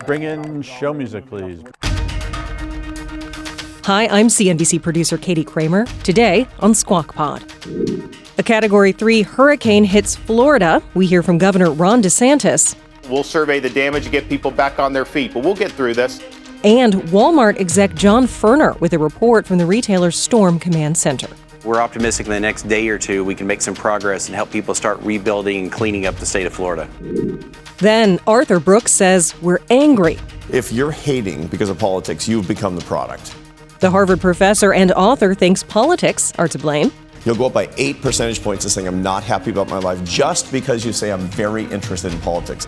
Bring in show music, please. Hi, I'm CNBC producer Katie Kramer. Today on Squawk Pod. A Category 3 hurricane hits Florida. We hear from Governor Ron DeSantis. We'll survey the damage and get people back on their feet, but we'll get through this. And Walmart exec John Furner with a report from the retailer's Storm Command Center. We're optimistic in the next day or two we can make some progress and help people start rebuilding and cleaning up the state of Florida. Then Arthur Brooks says we're angry. If you're hating because of politics, you've become the product. The Harvard professor and author thinks politics are to blame. You'll go up by 8 percentage points to saying I'm not happy about my life just because you say I'm very interested in politics.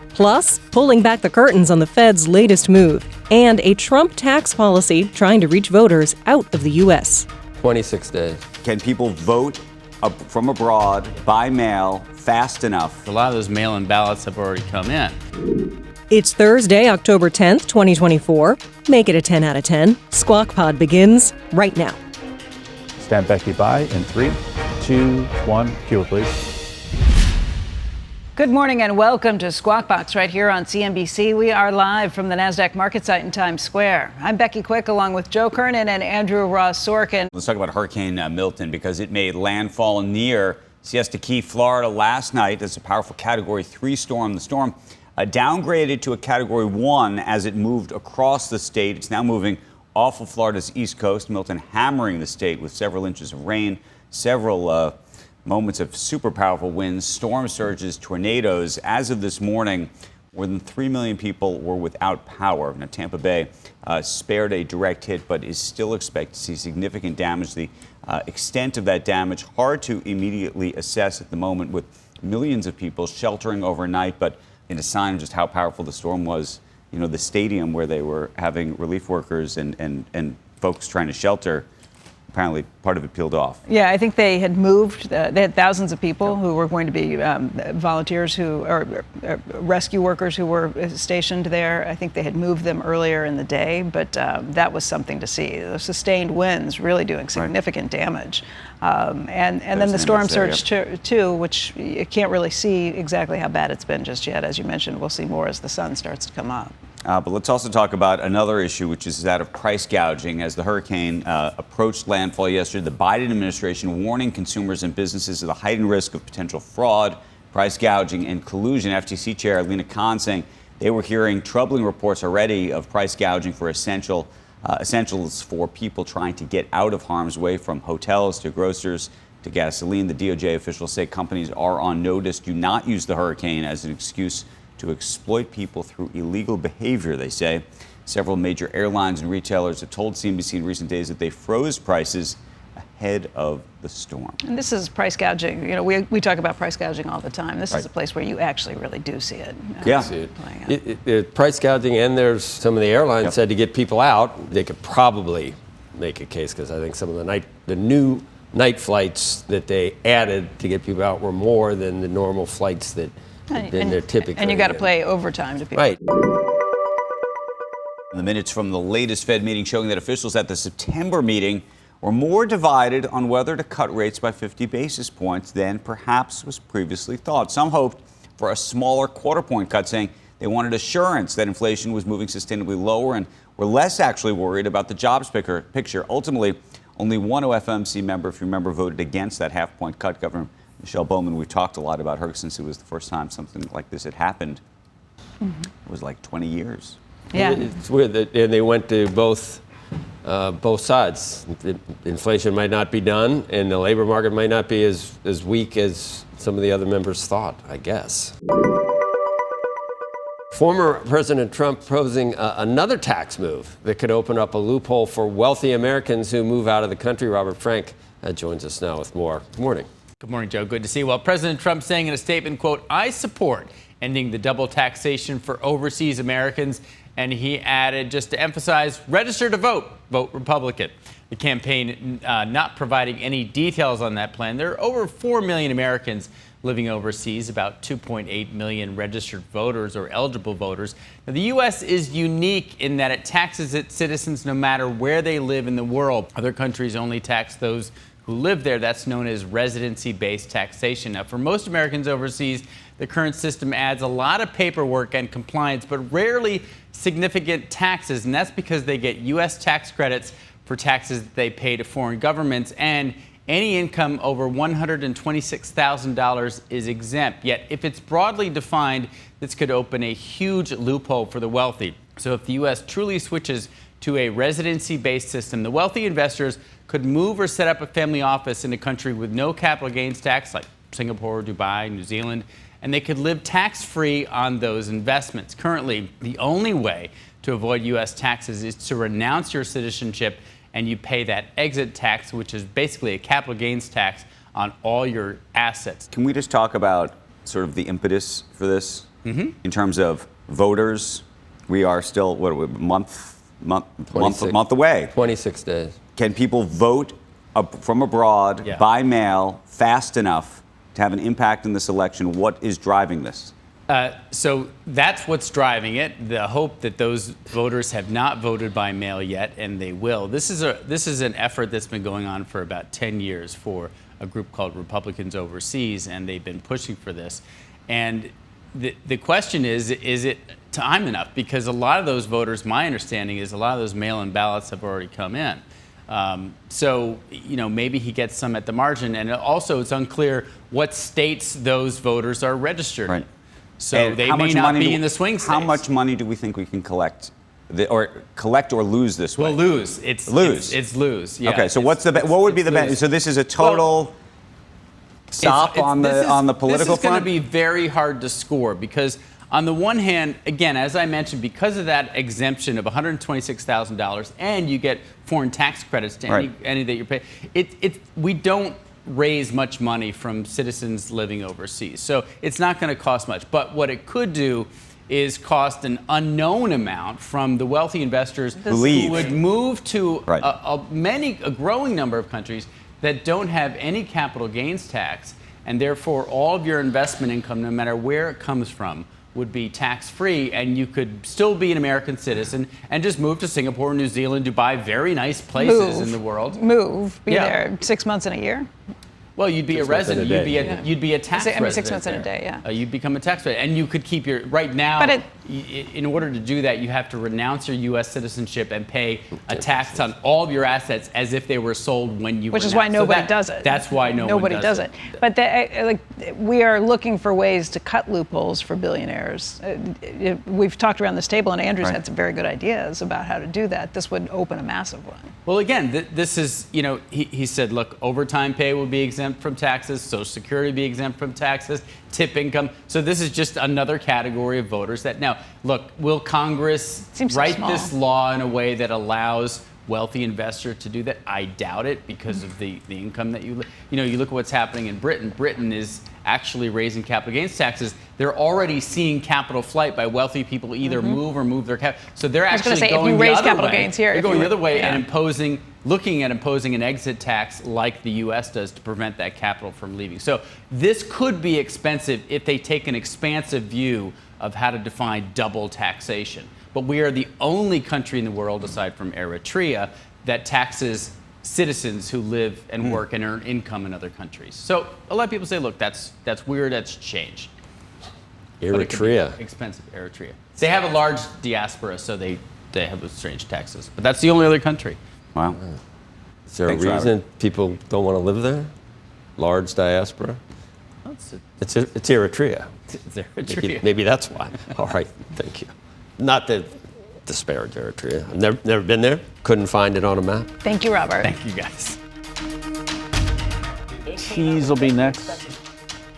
Plus, pulling back the curtains on the Fed's latest move and a Trump tax policy trying to reach voters out of the U.S. 26 days. Can people vote from abroad by mail fast enough? A lot of those mail-in ballots have already come in. It's Thursday, October 10th, 2024. Make it a 10 out of 10. Squawk Pod begins right now. Stand Becky by in 3, 2, 1. Cue it, please. Good morning and welcome to Squawk Box right here on CNBC. We are live from the NASDAQ market site in Times Square. I'm Becky Quick along with Joe Kernen and Andrew Ross Sorkin. Let's talk about Hurricane Milton because it made landfall near Siesta Key, Florida last night. It's a powerful Category 3 storm. The storm downgraded to a Category 1 as it moved across the state. It's now moving off of Florida's east coast. Milton hammering the state with several inches of rain, several moments of super powerful winds, storm surges, tornadoes. As of this morning, more than 3 million people were without power. Now, Tampa Bay spared a direct hit, but is still expected to see significant damage. The extent of that damage, hard to immediately assess at the moment, with millions of people sheltering overnight. But in a sign of just how powerful the storm was, you know, the stadium where they were having relief workers and folks trying to shelter, apparently part of it peeled off. Yeah, I think they had moved. They had thousands of people who were going to be volunteers or rescue workers who were stationed there. I think they had moved them earlier in the day, but that was something to see. The sustained winds really doing significant damage. And then the storm surge too, which you can't really see exactly how bad it's been just yet. As you mentioned, we'll see more as the sun starts to come up. But let's also talk about another issue, which is that of price gouging. As the hurricane approached landfall yesterday, the Biden administration warning consumers and businesses of the heightened risk of potential fraud, price gouging, and collusion. FTC Chair Lena Khan saying they were hearing troubling reports already of price gouging for essentials for people trying to get out of harm's way, from hotels to grocers to gasoline. The DOJ officials say companies are on notice. Do not use the hurricane as an excuse to exploit people through illegal behavior, they say. Several major airlines and retailers have told CNBC in recent days that they froze prices ahead of the storm. And this is price gouging. You know, we talk about price gouging all the time. This is a place where you actually really do see it. Price gouging, and there's some of the airlines said to get people out, they could probably make a case, because I think some of the new night flights that they added to get people out were more than the normal flights that they're typically. And you got to play overtime to people. Right. The minutes from the latest Fed meeting showing that officials at the September meeting were more divided on whether to cut rates by 50 basis points than perhaps was previously thought. Some hoped for a smaller quarter-point cut, saying they wanted assurance that inflation was moving sustainably lower, and were less actually worried about the jobs picture. Ultimately, only one OFMC member, if you remember, voted against that half-point cut. Governor Michelle Bowman, we've talked a lot about her since it was the first time something like this had happened. It was like 20 years. Yeah. It's weird that, and they went to both sides. Inflation might not be done, and the labor market might not be as weak as some of the other members thought, I guess. Former President Trump proposing another tax move that could open up a loophole for wealthy Americans who move out of the country. Robert Frank joins us now with more. Good morning. Good morning, Joe. Good to see you. Well, President Trump saying in a statement, quote, "I support ending the double taxation for overseas Americans." And he added, just to emphasize, register to vote Republican. The campaign not providing any details on that plan. There are over 4 million Americans living overseas, about 2.8 million registered voters or eligible voters. Now, the U.S. is unique in that it taxes its citizens no matter where they live in the world. Other countries only tax those who live there. That's known as residency-based taxation. Now, for most Americans overseas, The current system adds a lot of paperwork and compliance, but rarely significant taxes. And that's because they get U.S. tax credits for taxes that they pay to foreign governments. And any income over $126,000 is exempt. Yet, if it's broadly defined, this could open a huge loophole for the wealthy. So if the U.S. truly switches to a residency-based system, the wealthy investors could move or set up a family office in a country with no capital gains tax, like Singapore, Dubai, New Zealand, and they could live tax-free on those investments. Currently, the only way to avoid U.S. taxes is to renounce your citizenship and you pay that exit tax, which is basically a capital gains tax on all your assets. Can we just talk about sort of the impetus for this in terms of voters? We are still, what are we, a month away. 26 days. Can people vote from abroad by mail fast enough to have an impact in this election? What is driving this? So that's what's driving it. The hope that those voters have not voted by mail yet, and they will. This is an effort that's been going on for about 10 years for a group called Republicans Overseas, and they've been pushing for this. And the question is it time enough? Because a lot of those voters, my understanding is a lot of those mail-in ballots have already come in. So, maybe he gets some at the margin. And also, it's unclear what states those voters are registered in. So and they may not be in the swing states. How much money do we think we can collect, or lose this way? Well, lose. It's lose. Yeah. Okay. So what would be the benefit? So this is a total stop on the political front. This is going to be very hard to score because, on the one hand, again, as I mentioned, because of that exemption of $126,000, and you get foreign tax credits to any that you pay, we don't raise much money from citizens living overseas. So it's not going to cost much. But what it could do is cost an unknown amount from the wealthy investors who would move to a growing number of countries that don't have any capital gains tax, and therefore all of your investment income, no matter where it comes from, would be tax-free, and you could still be an American citizen and just move to Singapore, New Zealand, Dubai, very nice places in the world. Be there 6 months in a year? Well, you'd be a resident. You'd be a tax resident. 6 months in a day, you'd become a tax resident. And you could keep your, right now, in order to do that, you have to renounce your U.S. citizenship and pay a tax on all of your assets as if they were sold when you Which is why nobody does it. That's why nobody does it. But we are looking for ways to cut loopholes for billionaires. We've talked around this table, and Andrew's had some very good ideas about how to do that. This would open a massive one. Well, again, this is, he said, look, overtime pay will be exempt from taxes, Social Security be exempt from taxes, tip income. So this is just another category of voters that now, look, will Congress write this law in a way that allows wealthy investors to do that? I doubt it because of the income that you look at what's happening in Britain. Britain is actually raising capital gains taxes. They're already seeing capital flight by wealthy people either move or move their capital. So they're actually going the other way. They're going the other way and looking at imposing an exit tax like the U.S. does to prevent that capital from leaving. So this could be expensive if they take an expansive view of how to define double taxation. But we are the only country in the world, aside from Eritrea, that taxes citizens who live and work and earn income in other countries. So a lot of people say, look, that's weird, that's change. Eritrea. Expensive, Eritrea. They have a large diaspora, so they have strange taxes. But that's the only other country. Wow. Is there a reason people don't want to live there? Large diaspora? It's Eritrea. It's Eritrea. Maybe that's why. All right, thank you. Not to disparage Eritrea. I've never been there. Couldn't find it on a map. Thank you, Robert. Thank you, guys. Cheese will be next.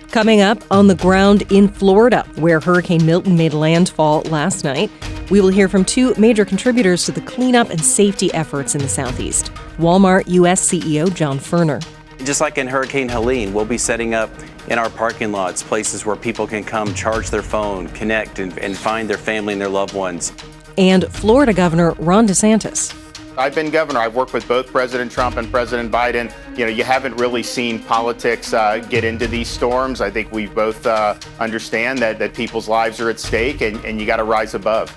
Coming up, on the ground in Florida, where Hurricane Milton made landfall last night, we will hear from two major contributors to the cleanup and safety efforts in the Southeast. Walmart U.S. CEO John Furner. Just like in Hurricane Helene, we'll be setting up in our parking lots places where people can come charge their phone, connect, and find their family and their loved ones. And Florida Governor Ron DeSantis. I've been governor. I've worked with both President Trump and President Biden. You haven't really seen politics get into these storms. I think we both understand that people's lives are at stake, and you got to rise above.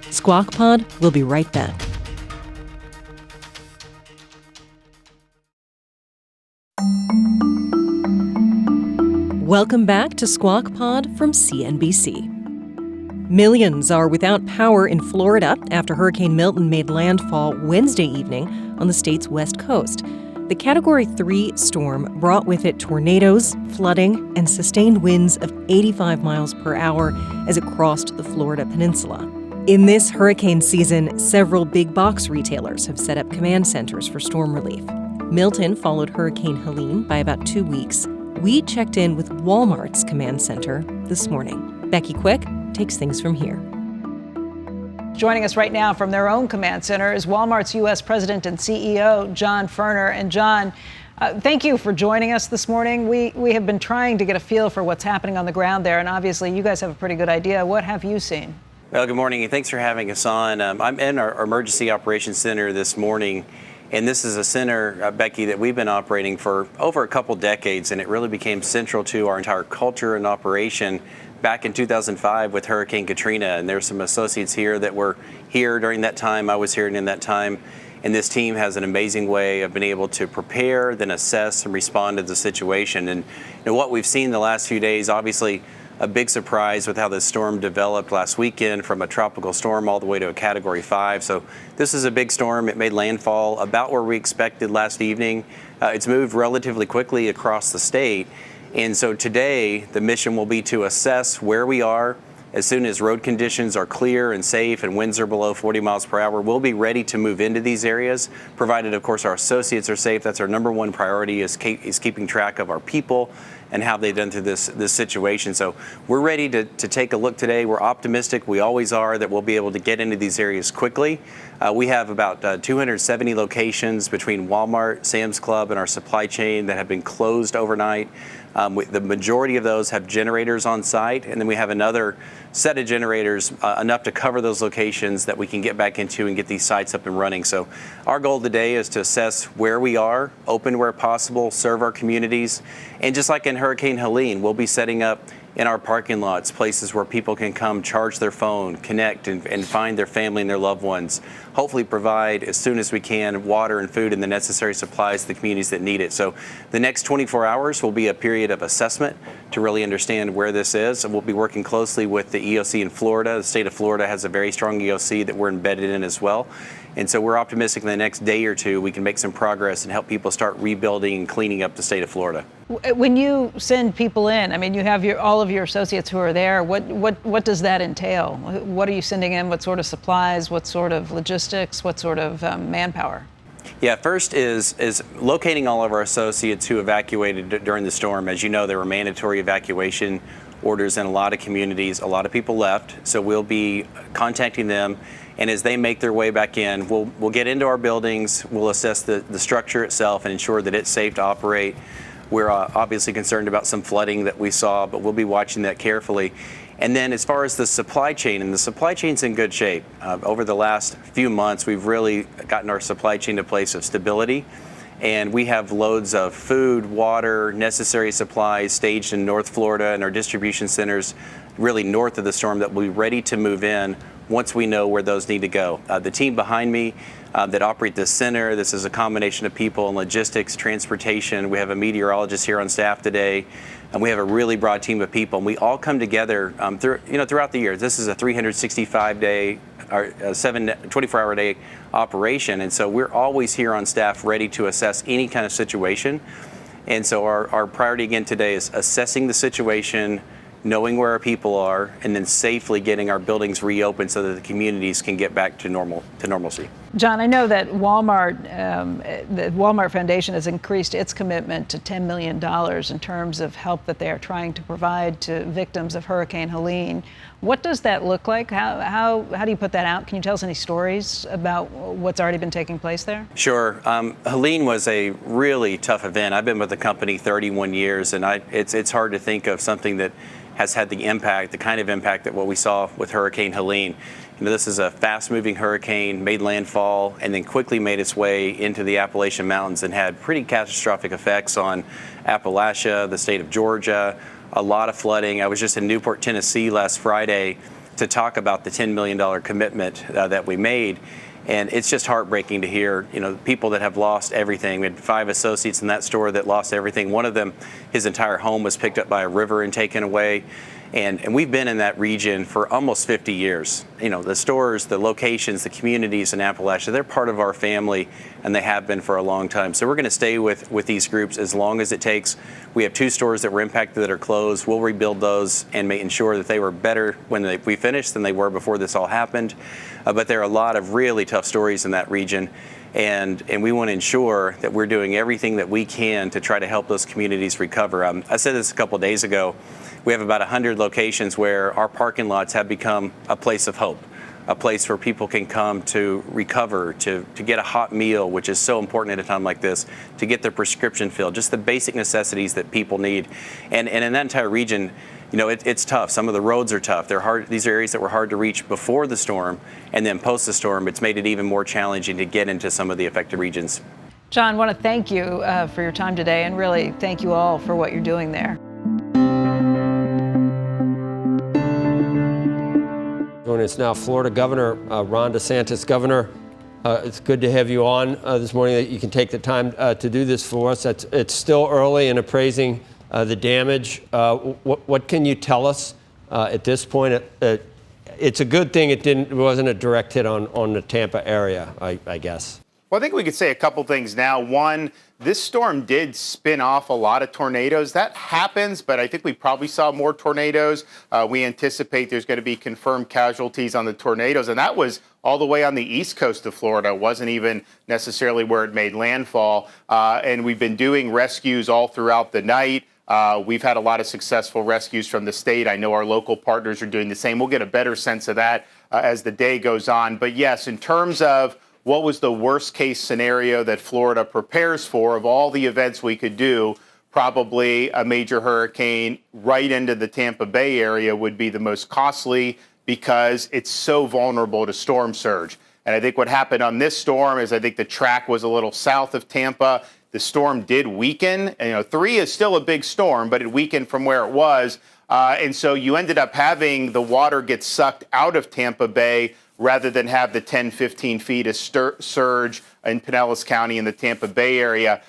Squawk Pod will be right back. Welcome back to Squawk Pod from CNBC. Millions are without power in Florida after Hurricane Milton made landfall Wednesday evening on the state's west coast. The Category 3 storm brought with it tornadoes, flooding, and sustained winds of 85 miles per hour as it crossed the Florida peninsula. In this hurricane season, several big box retailers have set up command centers for storm relief. Milton followed Hurricane Helene by about 2 weeks. We checked in with Walmart's command center this morning. Becky Quick takes things from here. Joining us right now from their own command center is Walmart's U.S. President and CEO, John Furner. And John, thank you for joining us this morning. We have been trying to get a feel for what's happening on the ground there, and obviously you guys have a pretty good idea. What have you seen? Well, good morning, and thanks for having us on. I'm in our Emergency Operations Center this morning, and this is a center, Becky, that we've been operating for over a couple decades, and it really became central to our entire culture and operation back in 2005 with Hurricane Katrina. And there's some associates here that were here during that time. I was here during that time. And this team has an amazing way of being able to prepare, then assess, and respond to the situation. And what we've seen the last few days, obviously, a big surprise with how this storm developed last weekend from a tropical storm all the way to a Category 5. So this is a big storm. It made landfall about where we expected last evening. It's moved relatively quickly across the state. And so today, the mission will be to assess where we are. As soon as road conditions are clear and safe and winds are below 40 miles per hour, we'll be ready to move into these areas, provided, of course, our associates are safe. That's our number one priority, is keeping track of our people and how they've done through this situation. So we're ready to take a look today. We're optimistic. We always are that we'll be able to get into these areas quickly. We have about 270 locations between Walmart, Sam's Club, and our supply chain that have been closed overnight. The majority of those have generators on site, and then we have another set of generators, enough to cover those locations that we can get back into and get these sites up and running. So our goal today is to assess where we are, open where possible, serve our communities. And just like in Hurricane Helene, we'll be setting up in our parking lots, places where people can come charge their phone, connect, and find their family and their loved ones. Hopefully provide, as soon as we can, water and food and the necessary supplies to the communities that need it. So the next 24 hours will be a period of assessment to really understand where this is. And we'll be working closely with the EOC in Florida. The state of Florida has a very strong EOC that we're embedded in as well. And so we're optimistic in the next day or two we can make some progress and help people start rebuilding and cleaning up the state of Florida. When you send people in, I mean, you have all of your associates who are there. What does that entail? What are you sending in? What sort of supplies? What sort of logistics? What sort of manpower? Yeah, first is locating all of our associates who evacuated during the storm. As you know, there were mandatory evacuation orders in a lot of communities. A lot of people left, so we'll be contacting them. And as they make their way back in, we'll get into our buildings, we'll assess the structure itself and ensure that it's safe to operate. We're obviously concerned about some flooding that we saw, but we'll be watching that carefully. And then as far as the supply chain, and the supply chain's in good shape. Over the last few months, we've really gotten our supply chain to a place of stability. And we have loads of food, water, necessary supplies staged in North Florida and our distribution centers really north of the storm that will be ready to move in once we know where those need to go. The team behind me that operate this center, this is a combination of people in logistics, transportation. We have a meteorologist here on staff today, and we have a really broad team of people. And we all come together throughout the year. This is a 365-day or 24-hour-a-day operation, and so we're always here on staff ready to assess any kind of situation. And so our priority again today is assessing the situation, knowing where our people are, and then safely getting our buildings reopened so that the communities can get back to normalcy. John, I know that Walmart, the Walmart Foundation has increased its commitment to $10 million in terms of help that they are trying to provide to victims of Hurricane Helene. What does that look like? How do you put that out? Can you tell us any stories about what's already been taking place there? Sure. Helene was a really tough event. I've been with the company 31 years, and it's hard to think of something that has had the kind of impact that what we saw with Hurricane Helene. This is a fast-moving hurricane, made landfall, and then quickly made its way into the Appalachian Mountains and had pretty catastrophic effects on Appalachia, the state of Georgia, a lot of flooding. I was just in Newport, Tennessee last Friday to talk about the $10 million commitment that we made. And it's just heartbreaking to hear, people that have lost everything. We had 5 associates in that store that lost everything. One of them, his entire home was picked up by a river and taken away. And we've been in that region for almost 50 years. The stores, the locations, the communities in Appalachia, they're part of our family, and they have been for a long time. So we're going to stay with these groups as long as it takes. We have 2 stores that were impacted that are closed. We'll rebuild those and ensure that they were better when we finished than they were before this all happened. But there are a lot of really tough stories in that region. And we want to ensure that we're doing everything that we can to try to help those communities recover. I said this a couple of days ago. We have about 100 locations where our parking lots have become a place of hope, a place where people can come to recover, to get a hot meal, which is so important at a time like this, to get their prescription filled, just the basic necessities that people need. And in that entire region, it's tough. Some of the roads are tough. They're hard. These are areas that were hard to reach before the storm, and then post the storm, it's made it even more challenging to get into some of the affected regions. John, I want to thank you for your time today, and really thank you all for what you're doing there. Joining us now, Florida Governor Ron DeSantis. Governor, it's good to have you on this morning, that you can take the time to do this for us. It's still early in appraising the damage. What can you tell us at this point? It's a good thing it wasn't a direct hit on the Tampa area, I guess. Well, I think we could say a couple things now. One, this storm did spin off a lot of tornadoes. That happens, but I think we probably saw more tornadoes. We anticipate there's going to be confirmed casualties on the tornadoes, and that was all the way on the east coast of Florida. It wasn't even necessarily where it made landfall. And we've been doing rescues all throughout the night. We've had a lot of successful rescues from the state. I know our local partners are doing the same. We'll get a better sense of that as the day goes on. But yes, in terms of what was the worst case scenario that Florida prepares for, of all the events we could do, probably a major hurricane right into the Tampa Bay area would be the most costly, because it's so vulnerable to storm surge. And I think what happened on this storm is I think the track was a little south of Tampa. The storm did weaken. And, 3 is still a big storm, but it weakened from where it was. And so you ended up having the water get sucked out of Tampa Bay rather than have the 10, 15 feet of surge in Pinellas County in the Tampa Bay area.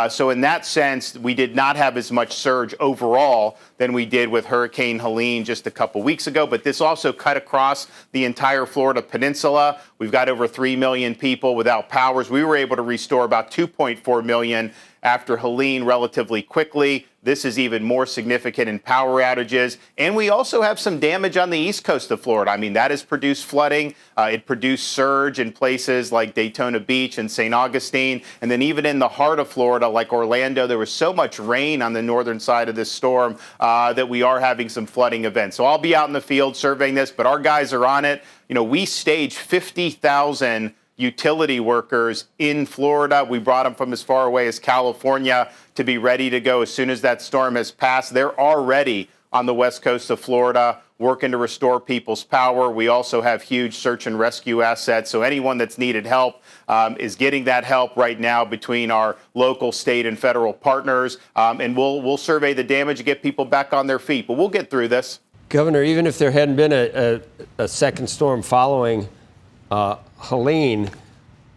So in that sense, we did not have as much surge overall than we did with Hurricane Helene just a couple weeks ago. But this also cut across the entire Florida peninsula. We've got over 3 million people without powers. We were able to restore about 2.4 million after Helene relatively quickly. This is even more significant in power outages. And we also have some damage on the east coast of Florida. I mean, that has produced flooding. It produced surge in places like Daytona Beach and St. Augustine. And then even in the heart of Florida, like Orlando, there was so much rain on the northern side of this storm that we are having some flooding events. So I'll be out in the field surveying this, but our guys are on it. We staged 50,000 utility workers in Florida. We brought them from as far away as California to be ready to go as soon as that storm has passed. They're already on the west coast of Florida working to restore people's power. We also have huge search and rescue assets. So anyone that's needed help is getting that help right now between our local, state, and federal partners. And we'll survey the damage and get people back on their feet. But we'll get through this. Governor, even if there hadn't been a second storm following Helene,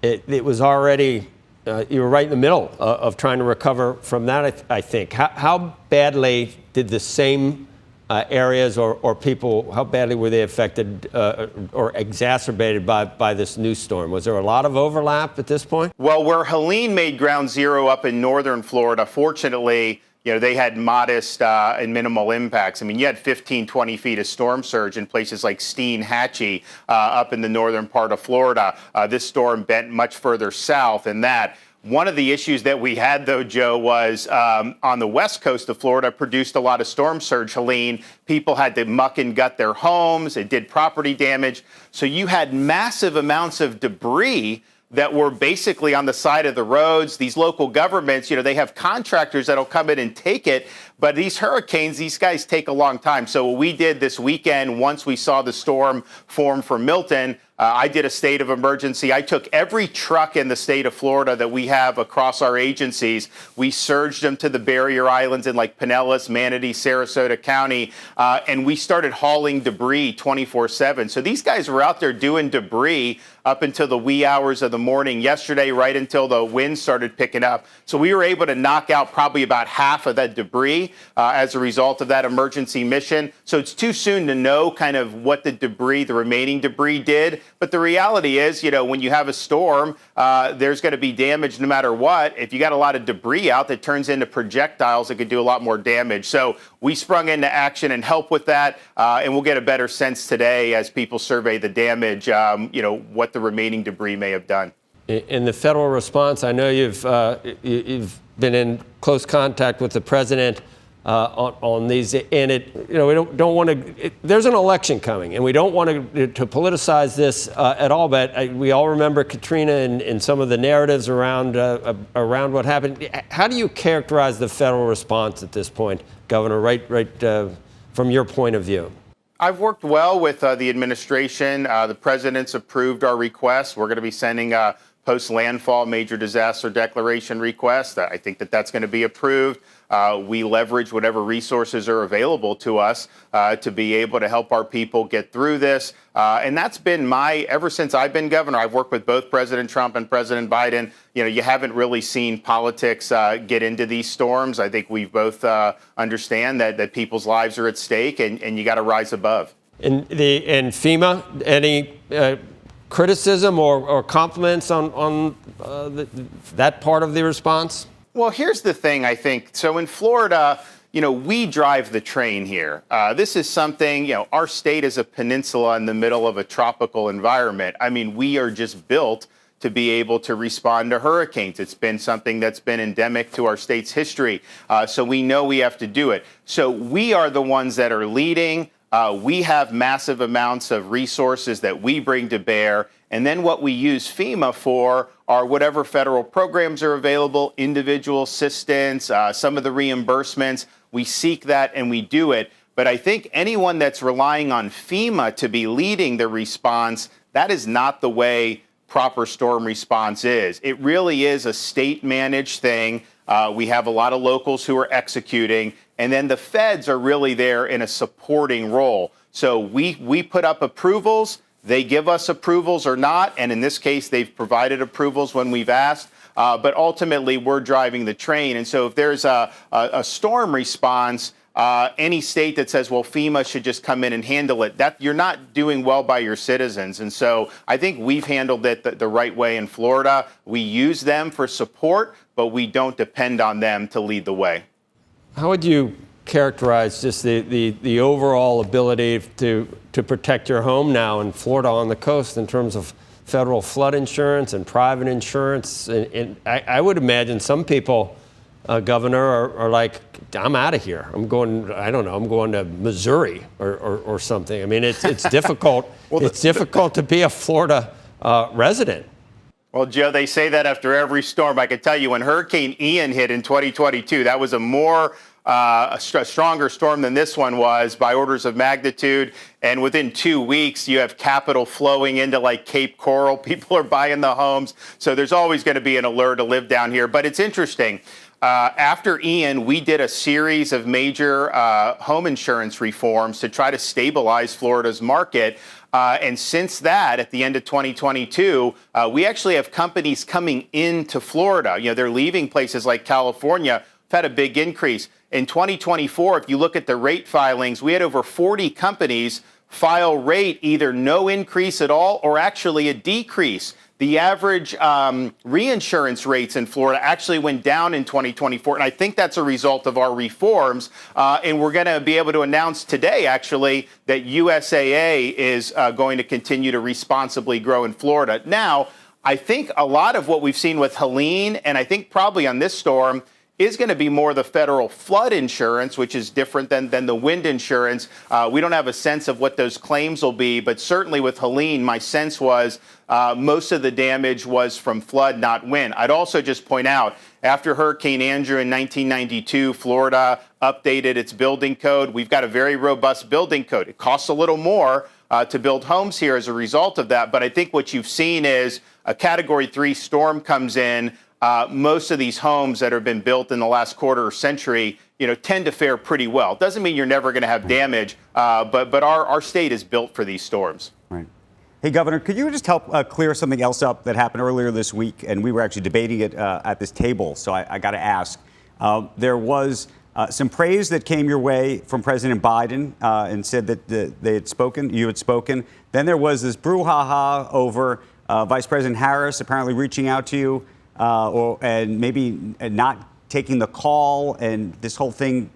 it was already, you were right in the middle of trying to recover from that, I think. How badly did the same areas or people, how badly were they affected or exacerbated by this new storm? Was there a lot of overlap at this point? Well, where Helene made ground zero up in northern Florida, fortunately, they had modest and minimal impacts. I mean, you had 15, 20 feet of storm surge in places like Steinhatchee up in the northern part of Florida. This storm bent much further south than that. One of the issues that we had, though, Joe, was on the west coast of Florida produced a lot of storm surge, Helene. People had to muck and gut their homes. It did property damage. So you had massive amounts of debris that were basically on the side of the roads. These local governments, they have contractors that'll come in and take it, But these hurricanes, these guys take a long time. So what we did this weekend, once we saw the storm form for Milton, I did a state of emergency. I took every truck in the state of Florida that we have across our agencies. We surged them to the barrier islands in like Pinellas, Manatee, Sarasota County, and we started hauling debris 24/7. So these guys were out there doing debris up until the wee hours of the morning yesterday, right until the wind started picking up. So we were able to knock out probably about half of that debris as a result of that emergency mission. So it's too soon to know kind of what the remaining debris did. But the reality is, when you have a storm, there's going to be damage no matter what. If you got a lot of debris out that turns into projectiles, it could do a lot more damage. So we sprung into action and help with that. And we'll get a better sense today as people survey the damage, what the remaining debris may have done. In the federal response, I know you've been in close contact with the president on these, and we don't want to. There's an election coming, and we don't want to politicize this at all. But we all remember Katrina and some of the narratives around what happened. How do you characterize the federal response at this point, Governor? Right from your point of view. I've worked well with the administration. The president's approved our request. We're going to be sending a post-landfall major disaster declaration request. I think that's going to be approved. We leverage whatever resources are available to us to be able to help our people get through this. And that's been ever since I've been governor, I've worked with both President Trump and President Biden. You haven't really seen politics get into these storms. I think we both understand that people's lives are at stake and you got to rise above. And FEMA, any criticism or compliments on that part of the response? Well, here's the thing, I think. So in Florida, we drive the train here. This is something, our state is a peninsula in the middle of a tropical environment. I mean, we are just built to be able to respond to hurricanes. It's been something that's been endemic to our state's history. So we know we have to do it. So we are the ones that are leading. We have massive amounts of resources that we bring to bear. And then what we use FEMA for are whatever federal programs are available, individual assistance, some of the reimbursements. We seek that and we do it. But I think anyone that's relying on FEMA to be leading the response, that is not the way proper storm response is. It really is a state-managed thing. We have a lot of locals who are executing, and then the feds are really there in a supporting role. So we put up approvals. They give us approvals or not, and in this case, they've provided approvals when we've asked. But ultimately, we're driving the train. And so if there's a storm response, any state that says, well, FEMA should just come in and handle it, that you're not doing well by your citizens. And so I think we've handled it the right way in Florida. We use them for support, but we don't depend on them to lead the way. How would you characterize just the overall ability to protect your home now in Florida on the coast in terms of federal flood insurance and private insurance? And I would imagine some people, Governor, are like, I'm out of here. I'm going to Missouri or something. I mean, it's difficult. It's difficult to be a Florida resident. Well, Joe, they say that after every storm. I can tell you when Hurricane Ian hit in 2022, that was a stronger storm than this one was by orders of magnitude. And within 2 weeks, you have capital flowing into like Cape Coral. People are buying the homes. So there's always going to be an allure to live down here. But it's interesting. After Ian, we did a series of major home insurance reforms to try to stabilize Florida's market. And since that, at the end of 2022, we actually have companies coming into Florida. They're leaving places like California. We've had a big increase. In 2024, if you look at the rate filings, we had over 40 companies file rate either no increase at all or actually a decrease. The average reinsurance rates in Florida actually went down in 2024, and I think that's a result of our reforms. And we're going to be able to announce today, actually, that USAA is going to continue to responsibly grow in Florida. Now, I think a lot of what we've seen with Helene, and I think probably on this storm, is going to be more the federal flood insurance, which is different than the wind insurance. We don't have a sense of what those claims will be, but certainly with Helene, my sense was most of the damage was from flood, not wind. I'd also just point out, after Hurricane Andrew in 1992, Florida updated its building code. We've got a very robust building code. It costs a little more to build homes here as a result of that. But I think what you've seen is a Category 3 storm comes in. Most of these homes that have been built in the last quarter century, tend to fare pretty well. Doesn't mean you're never going to have damage, but our state is built for these storms. Right. Hey, Governor, could you just help clear something else up that happened earlier this week? And we were actually debating it at this table, so I got to ask. There was some praise that came your way from President Biden and said that they had spoken, you had spoken. Then there was this brouhaha over Vice President Harris apparently reaching out to you and maybe not taking the call, and this whole thing,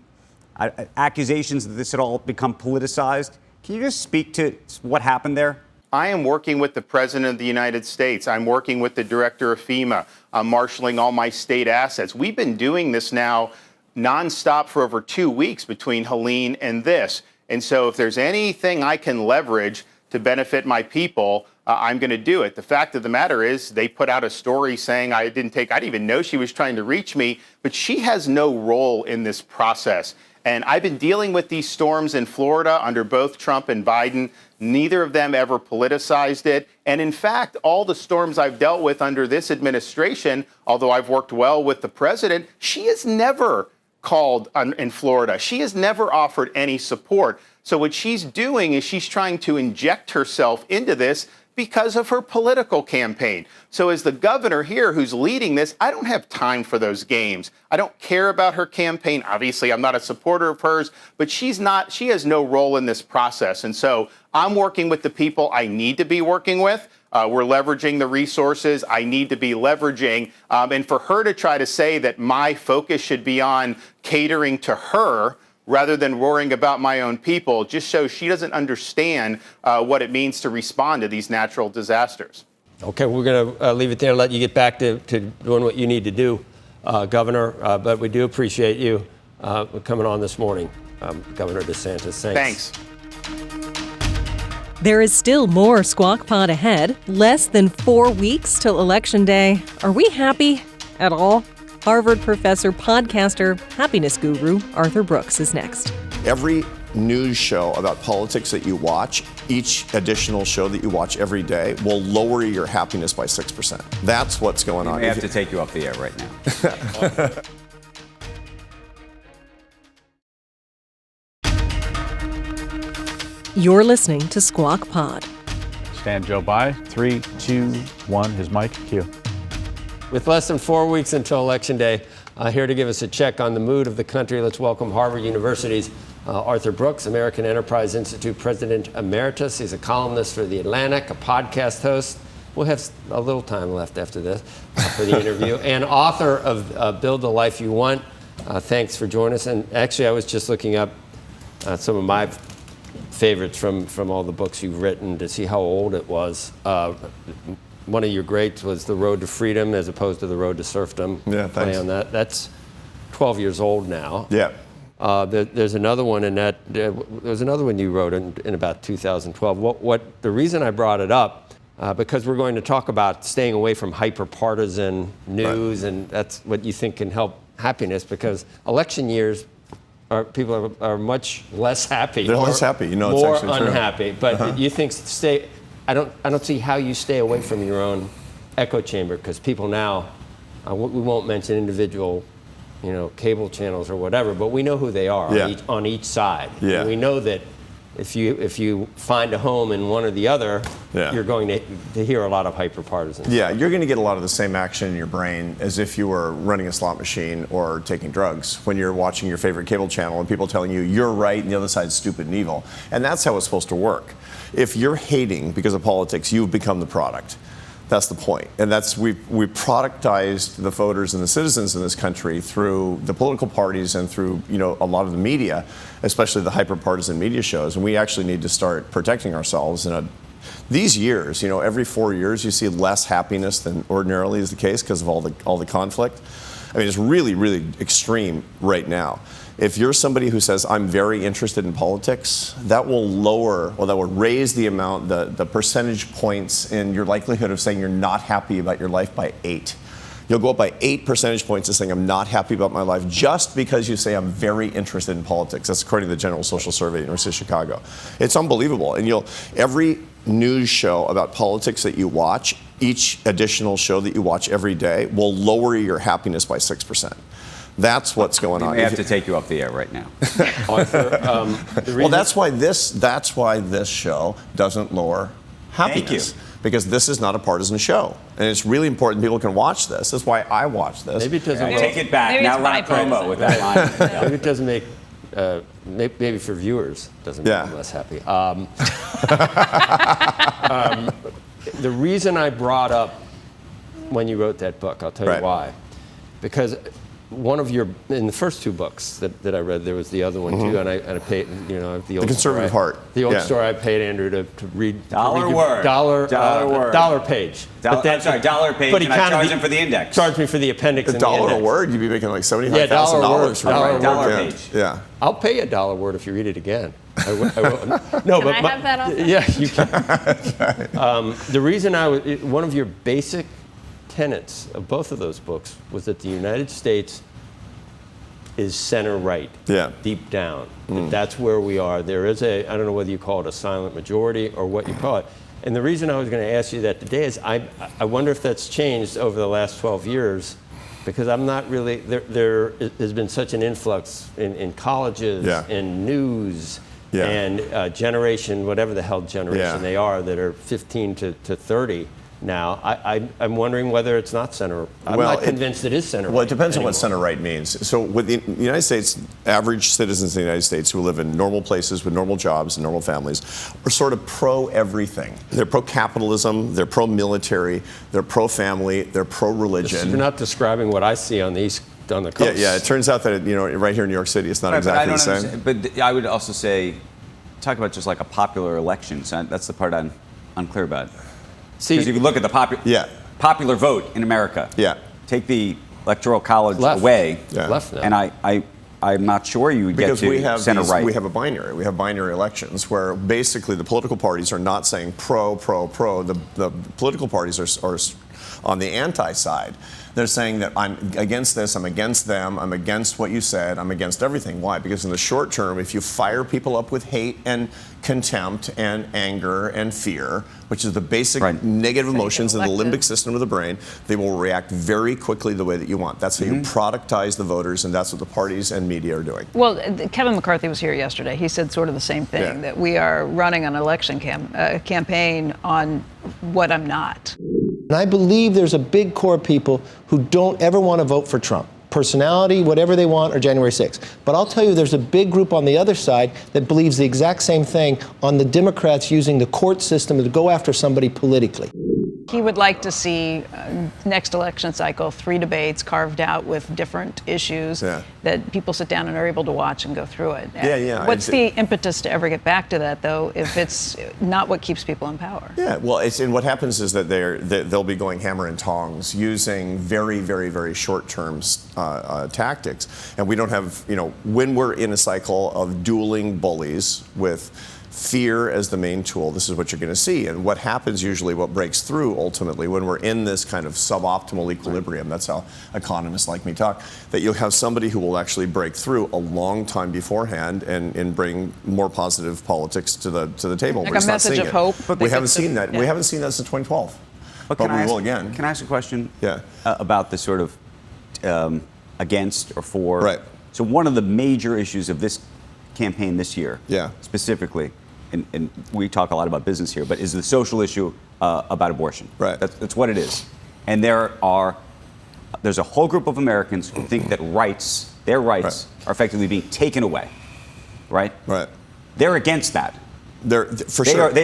accusations that this had all become politicized. Can you just speak to what happened there? I am working with the President of the United States. I'm working with the Director of FEMA. I'm marshaling all my state assets. We've been doing this now nonstop for over 2 weeks between Helene and this. And so if there's anything I can leverage to benefit my people, I'm going to do it. The fact of the matter is they put out a story saying I didn't even know she was trying to reach me, but she has no role in this process. And I've been dealing with these storms in Florida under both Trump and Biden. Neither of them ever politicized it. And in fact, all the storms I've dealt with under this administration, although I've worked well with the president, she has never called in Florida. She has never offered any support. So what she's doing is she's trying to inject herself into this because of her political campaign. So as the governor here who's leading this, I don't have time for those games. I don't care about her campaign. Obviously, I'm not a supporter of hers, but she has no role in this process. And so I'm working with the people I need to be working with. We're leveraging the resources I need to be leveraging. And for her to try to say that my focus should be on catering to her rather than worrying about my own people just shows she doesn't understand what it means to respond to these natural disasters. Okay, we're going to leave it there, let you get back to doing what you need to do, Governor. But we do appreciate you coming on this morning, Governor DeSantis. Thanks. There is still more Squawk Pod ahead. Less than 4 weeks till Election Day. Are we happy at all? Harvard professor, podcaster, happiness guru Arthur Brooks is next. Every news show about politics that you watch, each additional show that you watch every day will lower your happiness by 6%. That's what's going on. I have to take you off the air right now. You're listening to Squawk Pod. Stand Joe by. 3, 2, 1. His mic. Cue. With less than 4 weeks until Election Day, here to give us a check on the mood of the country, let's welcome Harvard University's Arthur Brooks, American Enterprise Institute President Emeritus. He's a columnist for The Atlantic, a podcast host. We'll have a little time left after this for the interview. And author of Build the Life You Want. Thanks for joining us. And actually, I was just looking up some of my favorites from all the books you've written to see how old it was. One of your greats was The Road to Freedom as opposed to The Road to Serfdom. Yeah, thanks. On that. That's 12 years old now. Yeah. There's another one in that. There's another one you wrote in about 2012. The reason I brought it up because we're going to talk about staying away from hyper-partisan news, and that's what you think can help happiness, because election years people are much less happy. They're less happy. You know, more it's actually unhappy. True. But you think I don't see how you stay away from your own echo chamber, because people now, we won't mention individual, cable channels or whatever, but we know who they are on each side. Yeah. And we know that if you find a home in one or the other, you're going to hear a lot of hyper-partisan stuff. Yeah, you're going to get a lot of the same action in your brain as if you were running a slot machine or taking drugs when you're watching your favorite cable channel and people telling you you're right and the other side's stupid and evil. And that's how it's supposed to work. If you're hating because of politics, you've become the product. That's the point. And we productized the voters and the citizens in this country through the political parties and through, a lot of the media, especially the hyper-partisan media shows. And we actually need to start protecting ourselves. These years, every 4 years, you see less happiness than ordinarily is the case because of all the conflict. I mean, it's really, really extreme right now. If you're somebody who says, I'm very interested in politics, that will raise the amount, the percentage points in your likelihood of saying you're not happy about your life by 8. You'll go up by 8 percentage points to saying I'm not happy about my life just because you say I'm very interested in politics. That's according to the General Social Survey at the University of Chicago. It's unbelievable. And every news show about politics that you watch, each additional show that you watch every day will lower your happiness by 6%. That's what's going on. I have to take you off the air right now. Well, that's why this show doesn't lower happiness. Thank you. Because this is not a partisan show. And it's really important people can watch this. That's why I watch this. Maybe it doesn't Take it back. Maybe Now it's run a promo with that line. Maybe it doesn't make, maybe for viewers, doesn't make them less happy. The reason I brought up when you wrote that book, I'll tell you why. Because one of in the first two books that I read, there was the other one too, and I paid, the old Conservative Heart. The old story I paid Andrew to read. Dollar word. Dollar word. page. I'm sorry, $1 page, but and I charge him for the index. Charged me for the appendix. $1 a word, you'd be making like $75,000. $1 page. Yeah. I'll pay you $1 word if you read it again. I will. No, but I have that offer? Yeah, you can. The reason one of your basic tenets of both of those books was that the United States is center right, deep down. That's where we are. There is I don't know whether you call it a silent majority or what you call it. And the reason I was going to ask you that today is I wonder if that's changed over the last 12 years, because I'm not really, there has been such an influx in colleges, in news, and generation, whatever the hell generation they are, that are 15 to 30 now. I'm wondering whether it's not center. I'm not convinced it is center right. Well, it depends on what center right means. So with the United States, average citizens in the United States who live in normal places with normal jobs and normal families are sort of pro-everything. They're pro-capitalism, they're pro-military, they're pro-family, they're pro-religion. You're not describing what I see on the coast. Yeah, it turns out that, right here in New York City, it's not exactly the same. But I would also say, talk about just like a popular election. So that's the part I'm unclear about. Because if you look at the popular vote in America, take the Electoral College away, and I'm not sure you would get to center right. We have a binary. We have binary elections where basically the political parties are not saying pro. The political parties are on the anti-side. They're saying that I'm against this, I'm against them, I'm against what you said, I'm against everything. Why? Because in the short term, if you fire people up with hate and contempt and anger and fear, which is the basic negative emotions in the limbic system of the brain, they will react very quickly the way that you want. That's how you productize the voters, and that's what the parties and media are doing. Well, Kevin McCarthy was here yesterday. He said sort of the same thing, that we are running an election campaign on what I'm not. And I believe there's a big core of people who don't ever want to vote for Trump. Personality, whatever they want, or January 6th. But I'll tell you, there's a big group on the other side that believes the exact same thing on the Democrats using the court system to go after somebody politically. He would like to see next election cycle 3 debates carved out with different issues that people sit down and are able to watch and go through it. What's the impetus to ever get back to that, though, if it's not what keeps people in power? Yeah, well, and what happens is that they'll be going hammer and tongs using very, very, very short-term tactics. And we don't have, when we're in a cycle of dueling bullies with fear as the main tool, this is what you're going to see. And what happens usually, what breaks through ultimately when we're in this kind of suboptimal equilibrium, that's how economists like me talk, that you'll have somebody who will actually break through a long time beforehand and bring more positive politics to the table. Like a message of hope. We haven't seen that. We haven't seen that since 2012. But we will again. Can I ask a question about the sort of against or for? Right. So one of the major issues of this campaign this year, specifically, and we talk a lot about business here, but is the social issue about abortion. Right. That's what it is. And there's a whole group of Americans who think that their rights are effectively being taken away. Right? Right. They're against that. They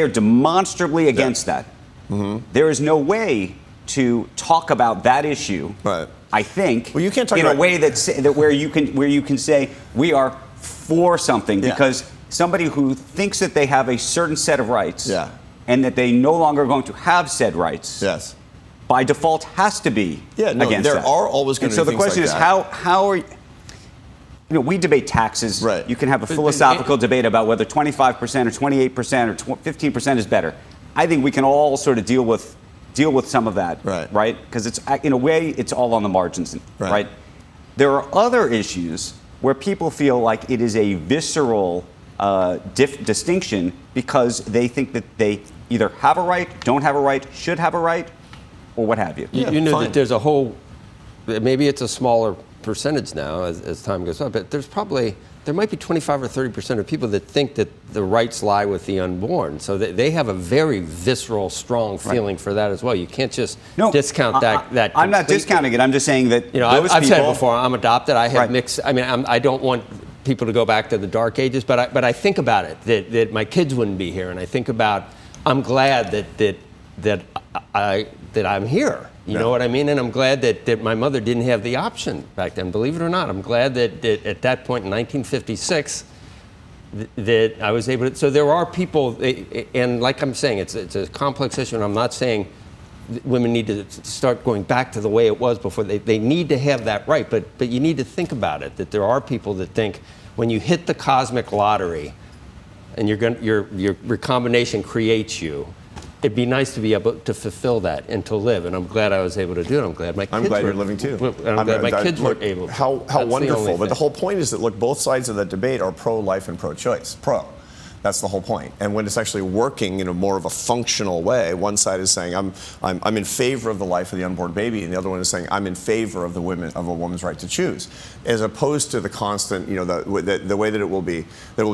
are demonstrably against that. Mm-hmm. There is no way to talk about that issue. Right. I think you can't talk in about a way that where you can say we are for something because somebody who thinks that they have a certain set of rights and that they no longer are going to have said rights by default has to be against there that. are always going to be so the things question like is that. how are we debate taxes. Right. You can have a philosophical debate about whether 25% or 28% or 15% is better. I think we can all sort of deal with deal with some of that, right? Because it's, in a way, it's all on the margins, right? There are other issues where people feel like it is a visceral distinction because they think that they either have a right, don't have a right, should have a right, or what have you. You know that there's a whole, maybe it's a smaller percentage now as time goes on, but there might be 25 or 30% of people that think that the rights lie with the unborn. So they have a very visceral, strong feeling for that as well. You can't just discount that. I'm not discounting it. I'm just saying that I've said it before. I'm adopted. I have mixed. I mean, I don't want people to go back to the dark ages, but I think about it that my kids wouldn't be here, and I think about I'm glad that I'm here. You know what I mean? And I'm glad that my mother didn't have the option back then. Believe it or not, I'm glad that at that point in 1956 that I was able to. So there are people, and like I'm saying, it's a complex issue, and I'm not saying women need to start going back to the way it was before. They need to have that right, but you need to think about it, that there are people that think when you hit the cosmic lottery and your recombination creates you, it'd be nice to be able to fulfill that and to live, and I'm glad I was able to do it. I'm glad my kids I'm glad you're living too. I'm glad my kids were able to. How wonderful. But the whole point is that, look, both sides of that debate are pro-life and pro-choice. That's the whole point. And when it's actually working in a more of a functional way, one side is saying I'm in favor of the life of the unborn baby, and the other one is saying I'm in favor of a woman's right to choose, as opposed to the constant, the way that it will be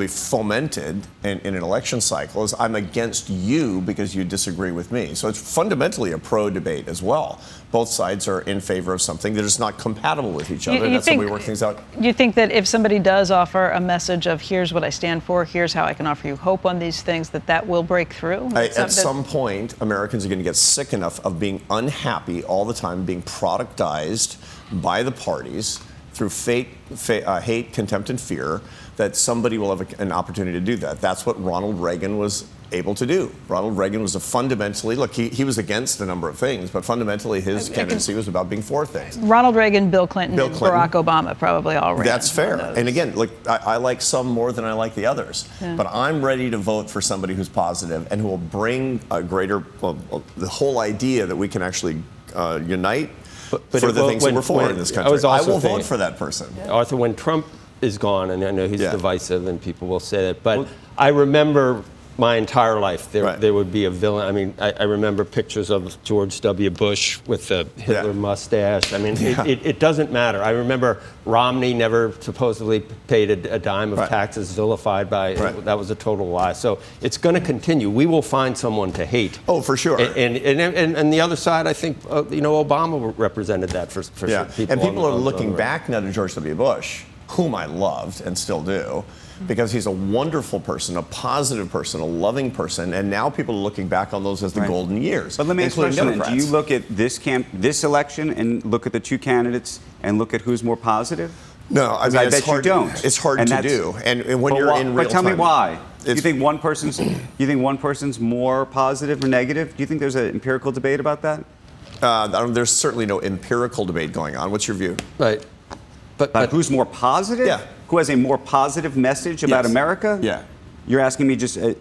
fomented in an election cycle is I'm against you because you disagree with me. So it's fundamentally a pro debate as well. Both sides are in favor of something that is not compatible with each other. That's how we work things out. You think that if somebody does offer a message of here's what I stand for, here's how I can offer you hope on these things, that will break through? At some point, Americans are going to get sick enough of being unhappy all the time, being productized by the parties through hate, contempt, and fear, that somebody will have an opportunity to do that. That's what Ronald Reagan was able to do. Ronald Reagan was fundamentally, look, he was against a number of things, but fundamentally his candidacy was about being for things. Ronald Reagan, Bill Clinton, and Barack Obama probably all ran. That's fair. And again, look, I like some more than I like the others, but I'm ready to vote for somebody who's positive and who will bring a greater, the whole idea that we can actually unite for the things that we're for in this country. I will vote for that person. Arthur, when Trump is gone, and I know he's divisive and people will say that, but I remember my entire life there would be a villain. I mean, I remember pictures of George W. Bush with the Hitler mustache. I mean, it doesn't matter. I remember Romney never supposedly paid a dime of taxes, vilified by, that was a total lie. So it's going to continue. We will find someone to hate. Oh, for sure. And the other side, I think, Obama represented that for some people. And people are looking back now to George W. Bush, whom I loved and still do, because he's a wonderful person, a positive person, a loving person, and now people are looking back on those as the golden years. But let me ask you a question. Do you look at this election and look at the two candidates and look at who's more positive? No, I mean, I bet you don't. It's hard to do, and when you're in real time. But tell me why. Do you think one person's more positive or negative? Do you think there's an empirical debate about that? There's certainly no empirical debate going on. What's your view? Right. But who's more positive? Yeah. Who has a more positive message about America? Yeah. You're asking me just I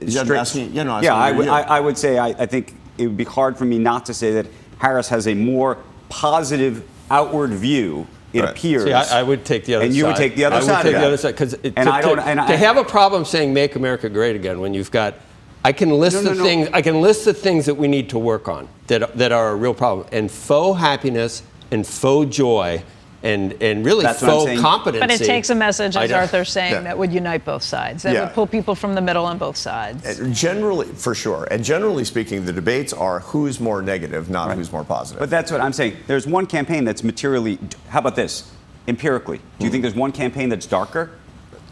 would say I think it would be hard for me not to say that Harris has a more positive outward view. It appears. See, I would take the other side. And you would take the other side. I would take the other side because to have a problem saying "Make America Great Again" when you've got, I can list things. I can list the things that we need to work on that are a real problem, and faux happiness and faux joy. And really faux competency. But it takes a message, as Arthur's saying, that would unite both sides. That would pull people from the middle on both sides. Generally, for sure. And generally speaking, the debates are who's more negative, not who's more positive. But that's what I'm saying. There's one campaign that's materially, how about this? Empirically, do you think there's one campaign that's darker?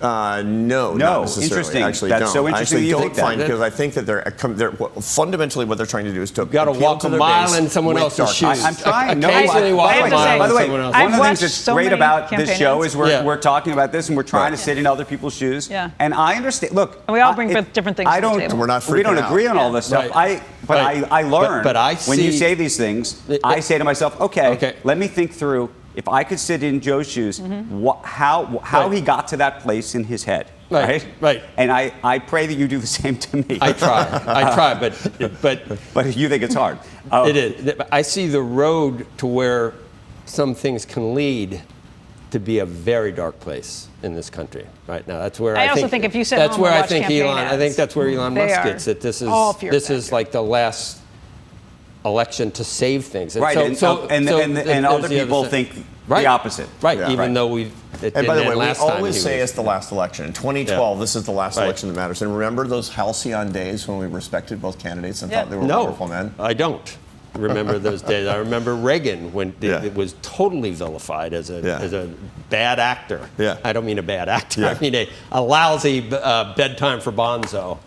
No, not necessarily. Interesting. Actually, that's so interesting. I don't find because I think that they're fundamentally what they're trying to do is to got to walk a mile in someone else's shoes. I'm trying. Occasionally walk a mile in someone else's. One of the things that's great about this show is we're talking about this and we're trying to sit in other people's shoes. Yeah. And I understand. Look, and we all bring different things to the table. We're not freaking out. We don't agree on all this stuff. I learn. But I see, when you say these things, I say to myself, okay, let me think through. If I could sit in Joe's shoes, how he got to that place in his head. Right. And I pray that you do the same to me. I try, but you think it's hard. It is. I see the road to where some things can lead to be a very dark place in this country right now. That's where I also think if you sit that's home where and I watch think campaign Elon. ads, I think that's where Elon they Musk are gets that this all is like the last election to save things. Right. And other people think the opposite. Right. Even though we. And by the way, we always say it's the last election. In 2012, this is the last election that matters. And remember those halcyon days when we respected both candidates and thought they were wonderful men? I don't remember those days. I remember Reagan when it was totally vilified as a bad actor. Yeah. I don't mean a bad actor. I mean a lousy bedtime for Bonzo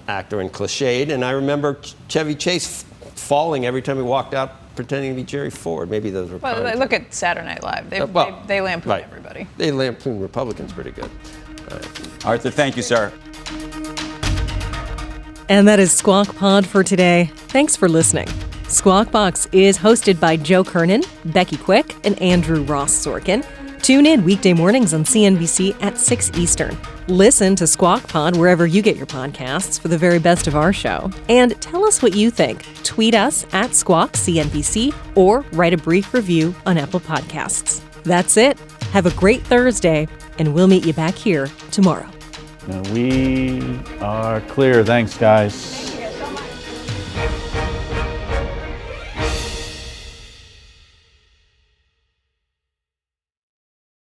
actor and cliched. And I remember Chevy Chase falling every time he walked out pretending to be Jerry Ford. Maybe those were. Well, look at Saturday Night Live. They lampoon everybody. They lampoon Republicans pretty good. Arthur, thank you, sir. And that is Squawk Pod for today. Thanks for listening. Squawk Box is hosted by Joe Kernen, Becky Quick, and Andrew Ross Sorkin. Tune in weekday mornings on CNBC at 6 Eastern. Listen to Squawk Pod wherever you get your podcasts for the very best of our show. And tell us what you think. Tweet us at Squawk CNBC or write a brief review on Apple Podcasts. That's it. Have a great Thursday, and we'll meet you back here tomorrow. We are clear. Thanks, guys.